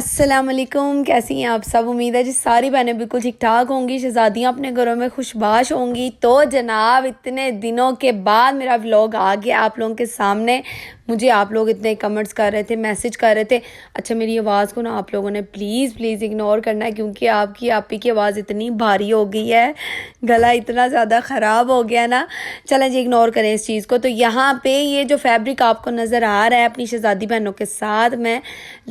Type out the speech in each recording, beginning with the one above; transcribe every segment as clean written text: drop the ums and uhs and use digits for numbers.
अस्सलाम वालेकुम, कैसी हैं आप सब। उम्मीद है जी सारी बहनें बिल्कुल ठीक ठाक होंगी, शहज़ादियाँ अपने घरों में खुशबाश होंगी। तो जनाब इतने दिनों के बाद मेरा व्लॉग आ गया आप लोगों के सामने। मुझे आप लोग इतने कमेंट्स कर रहे थे, मैसेज कर रहे थे। अच्छा, मेरी आवाज़ को ना आप लोगों ने प्लीज़ इग्नोर करना है, क्योंकि आपकी आपी की आवाज़ इतनी भारी हो गई है, गला इतना ज़्यादा ख़राब हो गया ना। चलें जी, इग्नोर करें इस चीज़ को। तो यहाँ पे ये जो फैब्रिक आपको नज़र आ रहा है, अपनी शहज़ादी बहनों के साथ मैं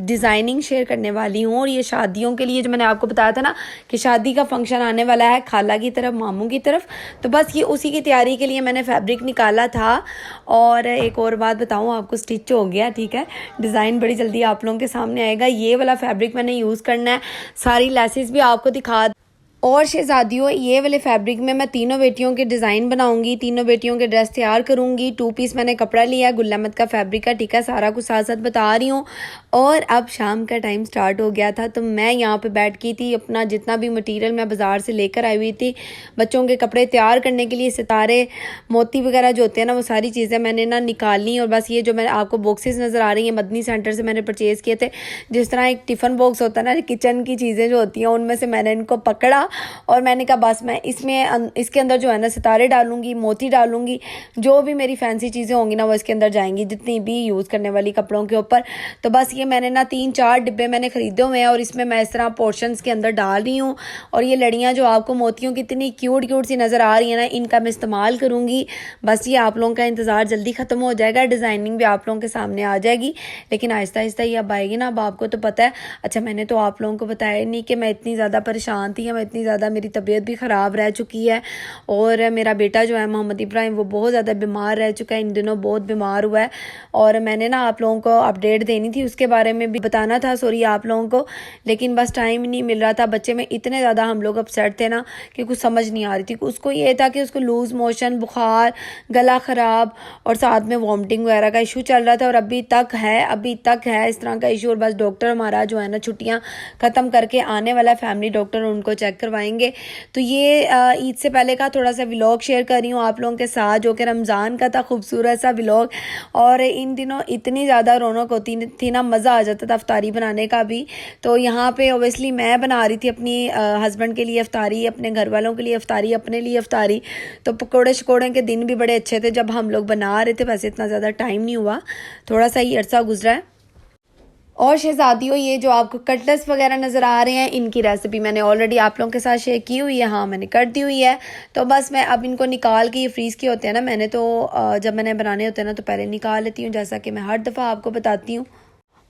डिज़ाइनिंग शेयर करने वाली हूँ। और ये शादियों के लिए, जो मैंने आपको बताया था ना कि शादी का फंक्शन आने वाला है खाला की तरफ, मामू की तरफ, तो बस ये उसी की तैयारी के लिए मैंने फैब्रिक निकाला था। और एक और बात बताऊँ आपको, स्टिच हो गया, ठीक है। डिज़ाइन बड़ी जल्दी आप लोगों के सामने आएगा। ये वाला फैब्रिक मैंने यूज़ करना है, सारी लेसेस भी आपको दिखा। और शहज़ादियों, ये वाले फैब्रिक में मैं तीनों बेटियों के डिज़ाइन बनाऊंगी, तीनों बेटियों के ड्रेस तैयार करूंगी। 2 पीस मैंने कपड़ा लिया है, गुल अहमद का फैब्रिक का, ठीक है। सारा कुछ साथ साथ बता रही हूँ। और अब शाम का टाइम स्टार्ट हो गया था, तो मैं यहाँ पे बैठ की थी। अपना जितना भी मटीरियल मैं बाज़ार से लेकर आई हुई थी बच्चों के कपड़े तैयार करने के लिए, सितारे मोती वगैरह जो होते हैं ना, वो सारी चीज़ें मैंने ना निकाली। और बस ये जो मैंने आपको बॉक्सेस नज़र आ रही हैं, मदनी सेंटर से मैंने परचेज़ किए थे। जिस तरह एक टिफ़न बॉक्स होता है ना, किचन की चीज़ें जो होती हैं, उनमें से मैंने इनको पकड़ा और मैंने कहा बस मैं इसके अंदर जो है ना सितारे डालूंगी, मोती डालूंगी, जो भी मेरी फैंसी चीज़ें होंगी ना वो इसके अंदर जाएंगी, जितनी भी यूज़ करने वाली कपड़ों के ऊपर। तो बस ये मैंने ना 3-4 डिब्बे मैंने ख़रीदे हुए हैं और इसमें मैं इस तरह पोर्शंस के अंदर डाल रही हूँ। और ये लड़ियाँ जो आपको मोतियों की इतनी क्यूट सी नज़र आ रही है ना, इनका मैं इस्तेमाल करूँगी। बस ये आप लोगों का इंतज़ार जल्दी ख़त्म हो जाएगा, डिज़ाइनिंग भी आप लोगों के सामने आ जाएगी, लेकिन आहिस्ता आहिस्ता ही अब आएगी ना। अब आपको तो पता है। अच्छा, मैंने तो आप लोगों को बताया नहीं कि मैं इतनी ज़्यादा परेशान थी, मैं इतनी ज़्यादा, मेरी तबीयत भी ख़राब रह चुकी है। और मेरा बेटा जो है मोहम्मद इब्राहिम, वो बहुत ज़्यादा बीमार रह चुका है, इन दिनों बहुत बीमार हुआ है। और मैंने ना आप लोगों को अपडेट देनी थी, उसके बारे में भी बताना था, सॉरी आप लोगों को, लेकिन बस टाइम नहीं मिल रहा था। बच्चे में इतने ज़्यादा हम लोग अपसेट थे ना कि कुछ समझ नहीं आ रही थी। उसको ये था कि उसको लूज़ मोशन, बुखार, गला ख़राब और साथ में वॉमिटिंग वगैरह का इशू चल रहा था। और अभी तक है इस तरह का इशू। और बस डॉक्टर हमारा जो है ना छुट्टियाँ ख़त्म करके आने वाला, फैमिली डॉक्टर, उनको चेक करवाएंगे। तो ये ईद से पहले का थोड़ा सा व्लॉग शेयर कर रही हूँ आप लोगों के साथ, जो कि रमज़ान का था, खूबसूरत सा व्लॉग। और इन दिनों इतनी ज़्यादा रौनक होती थी ना, मज़ा आ जाता था अफ्तारी बनाने का भी। तो यहाँ पे ओबियसली मैं बना रही थी अपनी हस्बैंड के लिए अफ्तारी, अपने घर वालों के लिए अफ्तारी, अपने लिए अफ्तारी। तो पकौड़े शकौड़े के दिन भी बड़े अच्छे थे जब हम लोग बना रहे थे। वैसे इतना ज़्यादा टाइम नहीं हुआ, थोड़ा सा ही अरसा गुजरा है। और शहज़ादियों, ये जो आपको कटलेट्स वगैरह नज़र आ रहे हैं, इनकी रेसिपी मैंने ऑलरेडी आप लोगों के साथ शेयर की हुई है। हाँ, मैंने कर दी हुई है। तो बस मैं अब इनको निकाल के, ये फ्रीज़ के होते हैं ना, मैंने तो जब मैंने बनाने होते हैं ना तो पहले निकाल लेती हूँ, जैसा कि मैं हर दफ़ा आपको बताती हूँ।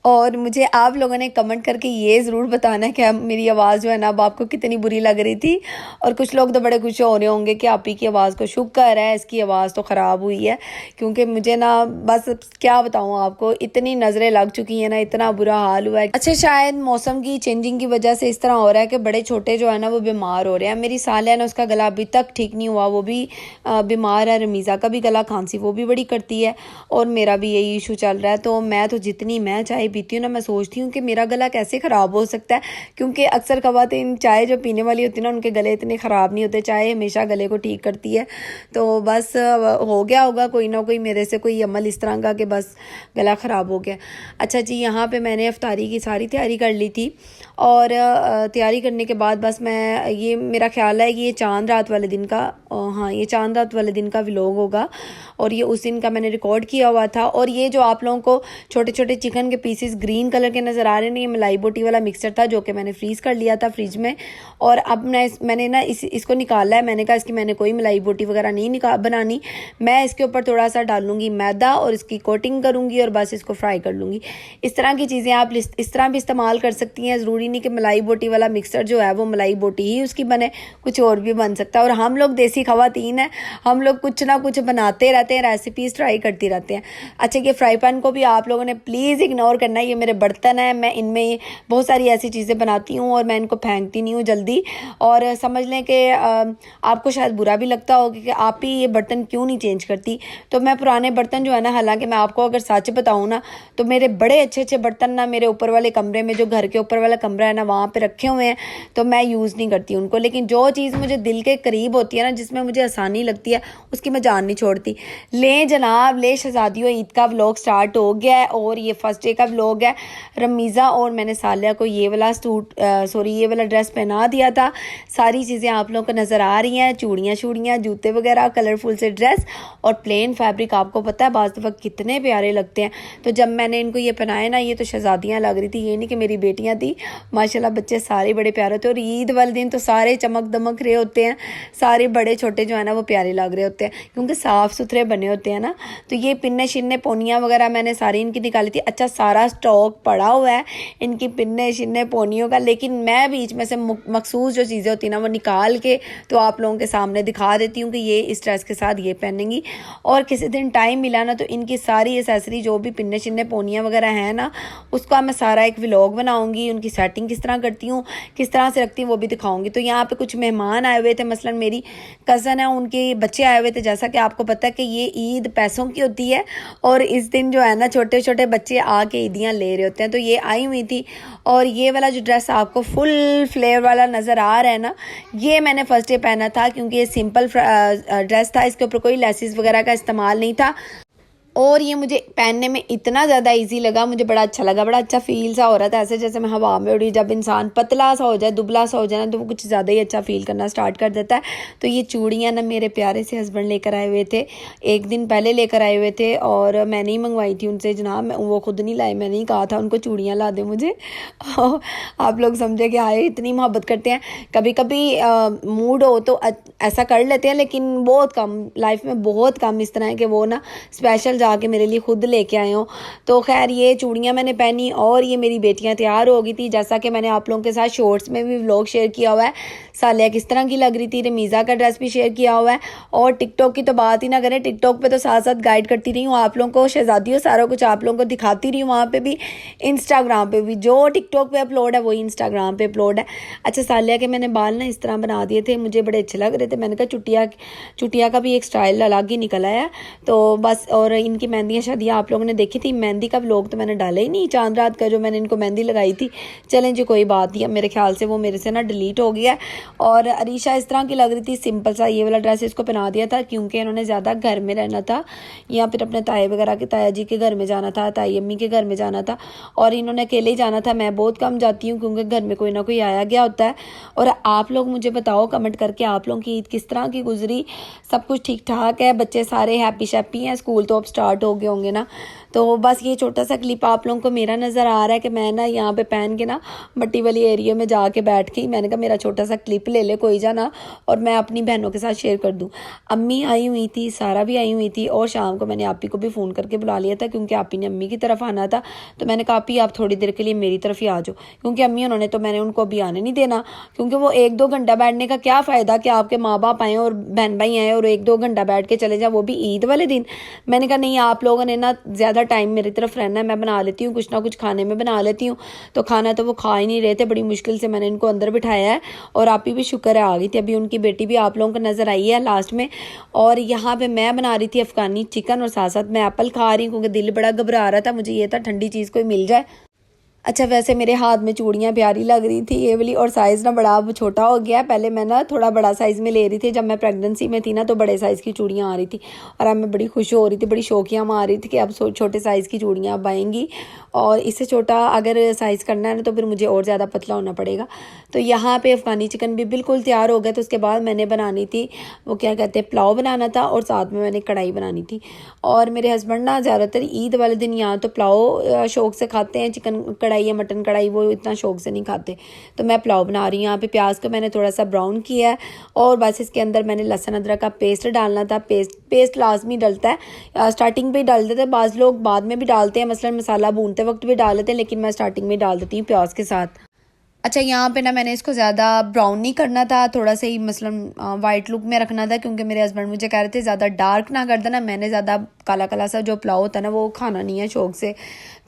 और मुझे आप लोगों ने कमेंट करके ये ज़रूर बताना है कि अब मेरी आवाज़ जो है ना, अब आपको कितनी बुरी लग रही थी। और कुछ लोग तो बड़े खुश हो रहे होंगे कि आप ही की आवाज़ को शुक्र है, इसकी आवाज़ तो ख़राब हुई है। क्योंकि मुझे ना, बस क्या बताऊँ आपको, इतनी नज़रें लग चुकी हैं ना, इतना बुरा हाल हुआ है। अच्छा, शायद मौसम की चेंजिंग की वजह से इस तरह हो रहा है कि बड़े छोटे जो है ना वो बीमार हो रहे हैं। मेरी साल है ना, उसका गला अभी तक ठीक नहीं हुआ, वो भी बीमार है। रमीज़ा का भी गला खांसी वो भी बड़ी करती है, और मेरा भी यही इशू चल रहा है। तो मैं तो जितनी मैं चाय पीती हूँ ना, मैं सोचती हूँ कि मेरा गला कैसे ख़राब हो सकता है। क्योंकि अक्सर ख़वातीन चाय जो पीने वाली होती है ना, उनके गले इतने ख़राब नहीं होते। चाय हमेशा गले को ठीक करती है। तो बस हो गया होगा कोई ना कोई मेरे से कोई अमल इस तरह का कि बस गला ख़राब हो गया। अच्छा जी, यहाँ पे मैंने इफ्तारी की सारी तैयारी कर ली थी। और तैयारी करने के बाद बस मैं, ये मेरा ख्याल है कि ये चांद रात वाले दिन का, हाँ, ये चांद रात वाले दिन का व्लॉग होगा। और ये उस दिन का मैंने रिकॉर्ड किया हुआ था। और ये जो आप लोगों को छोटे छोटे चिकन के पीसेस ग्रीन कलर के नज़र आ रहे हैं, ये मलाई बोटी वाला मिक्सचर था, जो कि मैंने फ्रीज़ कर लिया था फ्रिज में। और अब मैंने ना इसको निकाला है। मैंने कहा इसकी मैंने कोई मलाई बोटी वगैरह नहीं बनानी, मैं इसके ऊपर थोड़ा सा डालूंगी मैदा और इसकी कोटिंग करूँगी और बस इसको फ्राई कर लूँगी। इस तरह की चीज़ें आप इस तरह भी इस्तेमाल कर सकती हैं। ज़रूरी नहीं कि मलाई बोटी वाला मिक्सचर जो है वो मलाई बोटी ही उसकी बने, कुछ और भी बन सकता है। और हम लोग देसी ख़वातीन हैं, हम लोग कुछ ना कुछ बनाते रहते हैं, रेसिपीज़ ट्राई करती रहते हैं। अच्छा, ये फ्राई पैन को भी आप लोगों ने प्लीज़ इग्नोर करना है। ये मेरे बर्तन है, मैं इनमें बहुत सारी ऐसी चीज़ें बनाती हूँ और मैं इनको फेंकती नहीं हूँ जल्दी। और समझ लें कि आपको शायद बुरा भी लगता होगा कि आप ही ये बर्तन क्यों नहीं चेंज करती। तो मैं पुराने बर्तन जो है ना, हालांकि मैं आपको अगर सच बताऊँ ना, तो मेरे बड़े अच्छे अच्छे बर्तन ना मेरे ऊपर वाले कमरे में, जो घर के ऊपर वाला कमरा है ना, वहाँ पर रखे हुए हैं। तो मैं यूज़ नहीं करती उनको। लेकिन जो चीज़ मुझे दिल के करीब होती है ना, जिसमें मुझे आसानी लगती है उसकी मैं जान नहीं छोड़ती। ले जनाब, ले शहजादियों, ईद का व्लॉग स्टार्ट हो गया है और ये फर्स्ट डे का व्लॉग है। रमीज़ा और मैंने सालिया को ये वाला ये वाला ड्रेस पहना दिया था। सारी चीज़ें आप लोगों को नज़र आ रही हैं, चूड़ियाँ शूड़ियाँ, जूते वगैरह, कलरफुल से ड्रेस और प्लेन फैब्रिक। आपको पता है बाज़ दफ़ा कितने प्यारे लगते हैं। तो जब मैंने इनको ये पहनाए ना, ये तो शहजादियाँ लग रही थी, ये नहीं कि मेरी बेटियाँ थी। माशाल्लाह बच्चे सारे बड़े प्यारे होते हैं और ईद वाले दिन तो सारे चमक दमक रहे होते हैं, सारे बड़े छोटे जो है ना वो प्यारे लग रहे होते हैं क्योंकि साफ़ सुथरे बने होते हैं ना। तो ये पिन्ने शिन्ने पोनियाँ वगैरह मैंने सारी इनकी निकाली थी। अच्छा, सारा स्टॉक पड़ा हुआ है इनकी पिन्ने शिन्ने पोनियों का, लेकिन मैं बीच में से मखसूस जो चीज़ें होती हैं ना वो निकाल के तो आप लोगों के सामने दिखा देती हूँ कि ये इस ड्रेस के साथ ये पहनेंगी। और किसी दिन टाइम मिला ना तो इनकी सारी एसेसरी जो भी पिन्ने शिन्ने पोनियाँ वगैरह हैं ना उसका मैं सारा एक व्लॉग बनाऊँगी। उनकी सेटिंग किस तरह करती हूँ, किस तरह से रखती हूँ वो भी दिखाऊँगी। तो यहाँ पे कुछ मेहमान आए हुए थे, मसलन मेरी कज़न है, उनके बच्चे आए हुए थे। जैसा कि आपको पता है कि ये ईद पैसों की होती है और इस दिन जो है ना छोटे छोटे बच्चे आके ईदियाँ ले रहे होते हैं। तो ये आई हुई थी और ये वाला जो ड्रेस आपको फुल फ्लेयर वाला नज़र आ रहा है ना, ये मैंने फर्स्ट डे पहना था क्योंकि ये सिंपल ड्रेस था, इसके ऊपर कोई लेसिस वगैरह का इस्तेमाल नहीं था और ये मुझे पहनने में इतना ज़्यादा इजी लगा, मुझे बड़ा अच्छा लगा, बड़ा अच्छा फील सा हो रहा था, ऐसे जैसे मैं हवा में उड़ी। जब इंसान पतला सा हो जाए, दुबला सा हो जाए ना तो वो कुछ ज़्यादा ही अच्छा फील करना स्टार्ट कर देता है। तो ये चूड़ियाँ ना मेरे प्यारे से हस्बैंड लेकर आए हुए थे, एक दिन पहले लेकर आए हुए थे और मैंने ही मंगवाई थी उनसे जनाब, वो खुद नहीं लाए, मैंने ही कहा था उनको चूड़ियाँ ला दे मुझे। आप लोग समझे कि आए इतनी मोहब्बत करते हैं। कभी कभी मूड हो तो ऐसा कर लेते हैं, लेकिन बहुत कम, लाइफ में बहुत कम इस तरह है कि वो ना स्पेशल जाके मेरे लिए खुद लेके आए हो। तो खैर ये चूड़ियाँ मैंने पहनी और ये मेरी बेटियाँ तैयार हो गई थी। जैसा कि मैंने आप लोगों के साथ शॉर्ट्स में भी व्लॉग शेयर किया हुआ है, सालिया किस तरह की लग रही थी, रमीज़ा का ड्रेस भी शेयर किया हुआ है। और टिकटॉक की तो बात ही ना करें, टिकटॉक पे तो साथ साथ गाइड करती रही हूँ आप लोगों को, शहजादियों सारा कुछ आप लोगों को दिखाती रही हूँ वहाँ पे भी, इंस्टाग्राम पे भी। जो टिकटॉक पे अपलोड है वही इंस्टाग्राम पे अपलोड है। अच्छा, सालिया के मैंने बाल ना इस तरह बना दिए थे, मुझे बड़े अच्छे लग रहे थे। मैंने कहा चुटिया का भी एक स्टाइल अलग ही निकल आया। तो बस, और इनकी मेहंदियाँ शादियाँ आप लोगों ने देखी थी। मेहंदी का व्लॉग तो मैंने डाला ही नहीं, चांद रात का जो मैंने इनको मेहंदी लगाई थी। चलें जी, कोई बात नहीं, मेरे ख्याल से वो मेरे से ना डिलीट हो गया। और अरीशा इस तरह की लग रही थी, सिंपल सा ये वाला ड्रेस इसको पहना दिया था क्योंकि इन्होंने ज़्यादा घर में रहना था या फिर अपने ताए वगैरह के, ताया जी के घर में जाना था, ताई अम्मी के घर में जाना था और इन्होंने अकेले ही जाना था। मैं बहुत कम जाती हूँ क्योंकि घर में कोई ना कोई आया गया होता है। और आप लोग मुझे बताओ कमेंट करके, आप लोगों की ईद किस तरह की गुजरी? सब कुछ ठीक ठाक है? बच्चे सारे हैप्पी शैप्पी हैं? स्कूल तो अब स्टार्ट हो गए होंगे ना। तो बस ये छोटा सा क्लिप आप लोगों को मेरा नज़र आ रहा है कि मैं ना यहाँ पे पहन के ना मट्टी वाली एरिया में जाके बैठ के, मैंने कहा मेरा छोटा सा क्लिप ले ले कोई जाना और मैं अपनी बहनों के साथ शेयर कर दूँ। अम्मी आई हुई थी, सारा भी आई हुई थी और शाम को मैंने आपी को भी फ़ोन करके बुला लिया था क्योंकि आपी ने अम्मी की तरफ आना था। तो मैंने कहा आपी आप थोड़ी देर के लिए मेरी तरफ ही आ जाओ, क्योंकि अम्मी उन्होंने तो मैंने उनको अभी आने नहीं देना, क्योंकि वो 1-2 घंटा बैठने का क्या फ़ायदा कि आपके माँ बाप आएँ और बहन भाई आएँ और 1-2 घंटा बैठ के चले जाए, वो भी ईद वाले दिन। मैंने कहा नहीं, आप लोगों ने ना ज़्यादा टाइम मेरी तरफ रहना है, मैं बना लेती हूँ कुछ ना कुछ, खाने में बना लेती हूँ। तो खाना तो वो खा ही नहीं रहे थे, बड़ी मुश्किल से मैंने इनको अंदर बिठाया है और आपी भी शुक्र है आ गई थी। अभी उनकी बेटी भी आप लोगों को नज़र आई है लास्ट में। और यहाँ पे मैं बना रही थी अफगानी चिकन और साथ साथ मैं एप्पल खा रही हूँ क्योंकि दिल बड़ा घबरा रहा था, मुझे ये था ठंडी चीज़ कोई मिल जाए। अच्छा, वैसे मेरे हाथ में चूड़ियाँ प्यारी लग रही थी ये वाली, और साइज़ ना बड़ा अब छोटा हो गया। पहले मैं ना थोड़ा बड़ा साइज़ में ले रही थी, जब मैं प्रेगनेंसी में थी ना तो बड़े साइज़ की चूड़ियाँ आ रही थी और अब मैं बड़ी खुश हो रही थी, बड़ी शौकियाँ मार रही थी कि अब छोटे साइज़ की चूड़ियाँ अब आएंगी और इससे छोटा अगर साइज़ करना है ना तो फिर मुझे और ज़्यादा पतला होना पड़ेगा। तो यहाँ पर अफ़गानी चिकन भी बिल्कुल तैयार हो गया। तो उसके बाद मैंने बनानी थी वो क्या कहते हैं, पुलाव बनाना था और साथ में मैंने कढ़ाई बनानी थी। और मेरे हस्बैंड ना ज़्यादातर ईद वाले दिन यहाँ तो पुलाव शौक़ से खाते हैं, चिकन कढ़ाई या मटन कढ़ाई वो इतना शौक से नहीं खाते। तो मैं पुलाव बना रही हूँ। यहाँ पे प्याज को मैंने थोड़ा सा ब्राउन किया है और बस इसके अंदर मैंने लहसुन अदरक का पेस्ट डालना था। पेस्ट लाजमी डलता है, स्टार्टिंग पे ही डाल देते हैं, बाज़ लोग बाद में भी डालते हैं, मसलन मसाला भूनते वक्त भी डाल देते हैं, लेकिन मैं स्टार्टिंग में डाल देती हूँ प्याज के साथ। अच्छा, यहाँ पे ना मैंने इसको ज़्यादा ब्राउन नहीं करना था, थोड़ा सा ही मसलन वाइट लुक में रखना था क्योंकि मेरे हस्बैंड मुझे कह रहे थे ज़्यादा डार्क ना कर देना। मैंने ज़्यादा काला काला सा जो पुलाव होता है ना वो खाना नहीं है शौक से,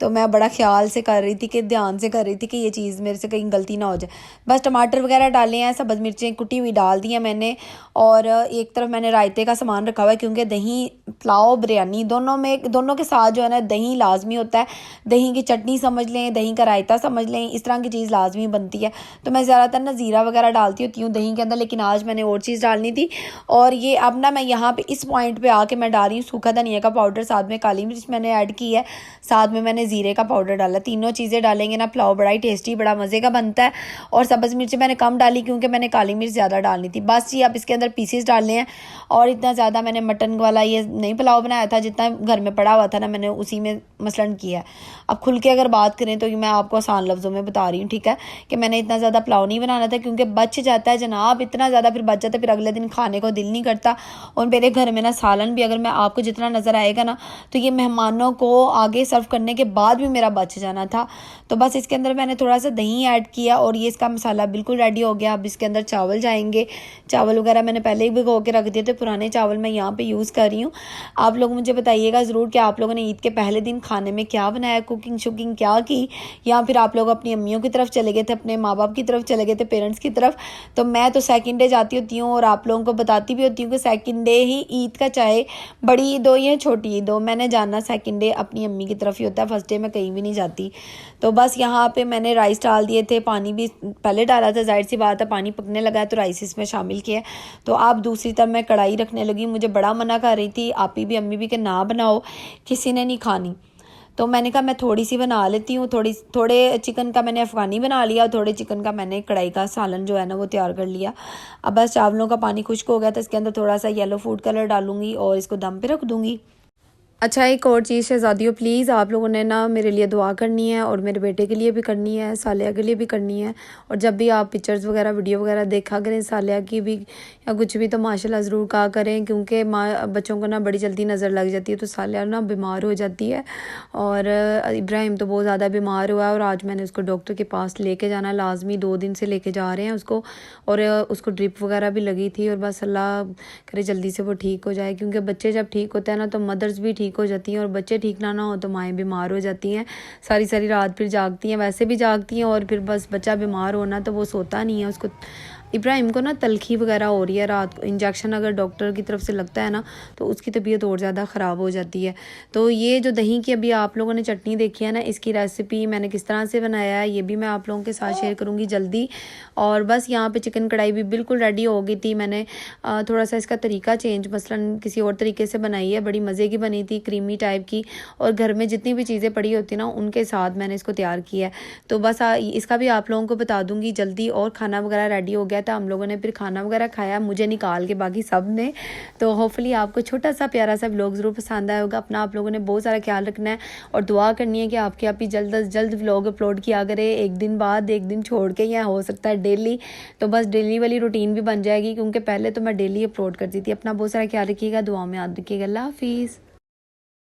तो मैं बड़ा ख्याल से कर रही थी कि ध्यान से कर रही थी कि ये चीज़ मेरे से कहीं गलती ना हो जाए। बस टमाटर वगैरह डाले हैं, सब्ज़ मिर्चें कुटी हुई डाल दी हैं मैंने। और एक तरफ मैंने रायते का सामान रखा हुआ है क्योंकि दही, पुलाव, बिरयानी दोनों के साथ जो है ना दही लाजमी होता है। दही की चटनी समझ लें, दही का रायता समझ लें, इस तरह की चीज़ लाजमी बनती है। तो मैं ज़्यादातर ना ज़ीरा वगैरह डालती होती हूँ दही के अंदर, लेकिन आज मैंने और चीज़ डालनी थी। और ये अब ना मैं यहाँ पे इस पॉइंट पे आके मैं डाल रही हूँ सूखा धनिया का पाउडर, साथ में काली मिर्च मैंने ऐड की है, साथ में मैंने ज़ीरे का पाउडर डाला। तीनों चीज़ें डालेंगे ना पुलाव बड़ा ही टेस्टी, बड़ा मज़े का बनता है। और सब्ज़ मिर्ची मैंने कम डाली क्योंकि मैंने काली मिर्च ज़्यादा डालनी थी। बस ये अब इसके अंदर पीसीस डालने हैं। और इतना ज़्यादा मैंने मटन वाला ये नहीं पुलाव बनाया था, जितना घर में पड़ा हुआ था ना मैंने उसी में मसलन किया है। अब खुल के अगर बात करें तो मैं आपको आसान लफ्ज़ों में बता रही हूँ, ठीक है, कि मैंने इतना ज़्यादा पुलाव नहीं बनाना था क्योंकि बच जाता है जनाब, इतना ज़्यादा फिर बच जाता है, फिर अगले दिन खाने को दिल नहीं करता। और मेरे घर में ना सालन भी अगर मैं आपको जितना नज़र आएगा ना तो ये मेहमानों को आगे सर्व करने के बाद भी मेरा बच जाना था। तो बस इसके अंदर मैंने थोड़ा सा दही ऐड किया और ये इसका मसाला बिल्कुल रेडी हो गया। अब इसके अंदर चावल जाएंगे। चावल वगैरह मैंने पहले ही भिगो के रख दिए थे, पुराने चावल मैं यहाँ पे यूज़ कर रही हूँ। आप लोग मुझे बताइएगा ज़रूर कि आप लोगों ने ईद के पहले दिन खाने में क्या बनाया, कुकिंग शुकिंग क्या की, या फिर आप लोग अपनी अम्मियों की तरफ चले गए थे, अपने माँ बाप की तरफ चले गए थे, पेरेंट्स की तरफ। तो मैं तो सेकंड डे जाती होती हूँ और आप लोगों को बताती भी होती हूँ कि सेकंड डे ही ईद का, चाहे बड़ी ईद हो या छोटी ईद हो, मैंने जाना सेकंड डे अपनी अम्मी की तरफ ही होता है, फर्स्ट डे मैं कहीं भी नहीं जाती। तो बस यहाँ पे मैंने राइस डाल दिए थे, पानी भी पहले डाला था, जाहिर सी बात है पानी पकने लगा है तो राइस इसमें शामिल किया। तो आप दूसरी तरफ मैं कढ़ाई रखने लगी। मुझे बड़ा मना कर रही थी आपी भी अम्मी भी कि ना बनाओ, किसी ने नहीं खानी। तो मैंने कहा मैं थोड़ी सी बना लेती हूँ। थोड़े चिकन का मैंने अफ़गानी बना लिया और थोड़े चिकन का मैंने कढ़ाई का सालन जो है ना वो तैयार कर लिया। अब बस चावलों का पानी खुश्क हो गया तो इसके अंदर थोड़ा सा येलो फूड कलर डालूंगी और इसको दम पे रख दूँगी। अच्छा, एक और चीज़ शहज़ादियों, प्लीज़ आप लोगों ने ना मेरे लिए दुआ करनी है और मेरे बेटे के लिए भी करनी है, सालिया के लिए भी करनी है। और जब भी आप पिक्चर्स वगैरह वीडियो वगैरह देखा करें सालिया की भी या कुछ भी, तो माशाल्लाह ज़रूर कहा करें, क्योंकि बच्चों को ना बड़ी जल्दी नज़र लग जाती है तो सालिया ना बीमार हो जाती है। और इब्राहिम तो बहुत ज़्यादा बीमार हुआ है और आज मैंने उसको डॉक्टर के पास लेके जाना लाजमी, 2 दिन से लेके जा रहे हैं उसको। और उसको ड्रिप वगैरह भी लगी थी और बस अल्लाह करे जल्दी से वो ठीक हो जाए, क्योंकि बच्चे जब ठीक होते हैं ना तो मदर्स भी ठीक हो जाती हैं और बच्चे ठीक ना हो तो माएँ बीमार हो जाती हैं, सारी सारी रात फिर जागती हैं, वैसे भी जागती हैं और फिर बस बच्चा बीमार होना तो वो सोता नहीं है। उसको इब्राहिम को ना तलखी वगैरह हो रही है रात को, इंजेक्शन अगर डॉक्टर की तरफ से लगता है ना तो उसकी तबीयत और ज़्यादा ख़राब हो जाती है। तो ये जो दही की अभी आप लोगों ने चटनी देखी है ना, इसकी रेसिपी मैंने किस तरह से बनाया है ये भी मैं आप लोगों के साथ शेयर करूँगी जल्दी। और बस यहाँ पे चिकन कढ़ाई भी बिल्कुल रेडी हो गई थी। मैंने थोड़ा सा इसका तरीका चेंज मसलन किसी और तरीके से बनाई है, बड़ी मज़े की बनी थी, क्रीमी टाइप की। और घर में जितनी भी चीज़ें पड़ी होती ना उनके साथ मैंने इसको तैयार किया है। तो बस इसका भी आप लोगों को बता दूँगी जल्दी। और खाना वगैरह रेडी हो गया था, हम लोगों ने फिर खाना वगैरह खाया, मुझे निकाल के बाकी सब ने। तो होपफुली आपको छोटा सा प्यारा सा व्लॉग ज़रूर पसंद आया होगा। अपना आप लोगों ने बहुत सारा ख्याल रखना है और दुआ करनी है कि आपके आप ही जल्द अज जल्द व्लॉग अपलोड किया करे, एक दिन बाद, एक दिन छोड़ के, या हो सकता है डेली। तो बस डेली वाली रूटीन भी बन जाएगी, क्योंकि पहले तो मैं डेली अपलोड करती थी। अपना बहुत सारा ख्याल रखिएगा, दुआ में याद रखिएगा। अल्लाह हाफिज़।